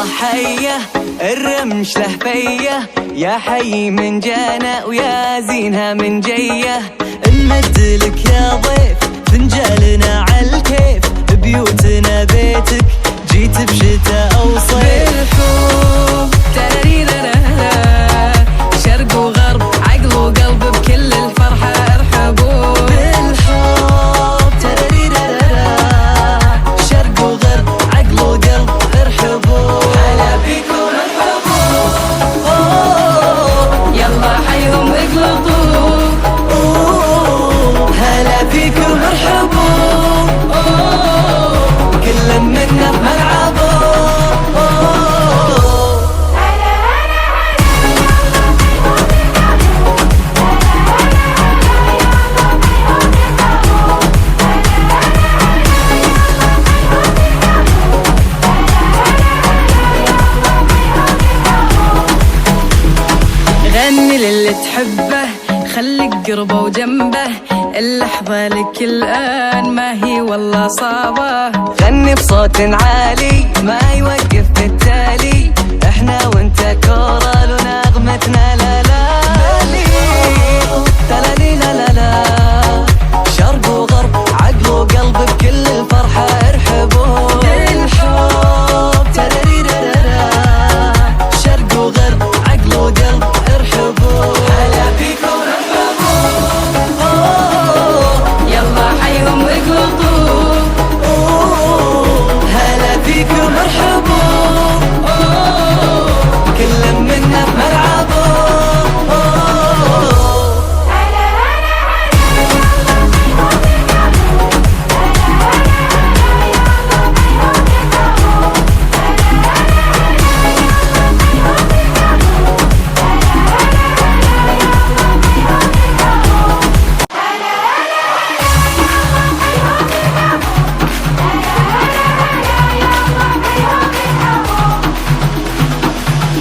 الله حيه الرمش له فيه، يا حي من جانا ويا زينها من جيه. نمدلك يا ضيف فنجالنا عالكيف، بيوتنا بيتك جيت بشتاء او صيف. بالحب تراريرارا، شرق وغرب عقل وقلب بكل الفرحة ارحبوا. بالحب تراريرارا، شرق وغرب عقل وقلب ارحبوا. هلا بيكم ارحبوا، يلا حيهم اقلطوا. هلا فيكم ارحبوا، كل منا بملعبه. غني للي تحبه خليك قربه وجنبه، اللحظة لك الآن ما هي والله صعبة. غني بصوت عالي ما يوقف بالتالي، احنا وانت كورال ونغمتنا لا لا تلالي لا لا لا. شرق وغرب عقل وقلب بكل الفرحة ارحبوا. بالحب تراريرارا، شرق وغرب عقل وقلب ارحبوا. هلا فيكم ارحبوا، يلا حيهم اقلطوا. هلا فيكم ارحبوا، كل منا بملعبه.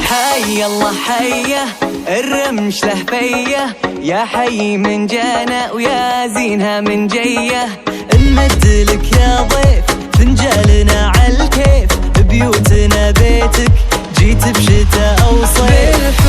حي الله حيه الرمش له فيه، يا حي من جانا ويا زينها من جيه. نمدلك يا ضيف فنجالنا عالكيف، بيوتنا بيتك جيت بشتاء او صيف.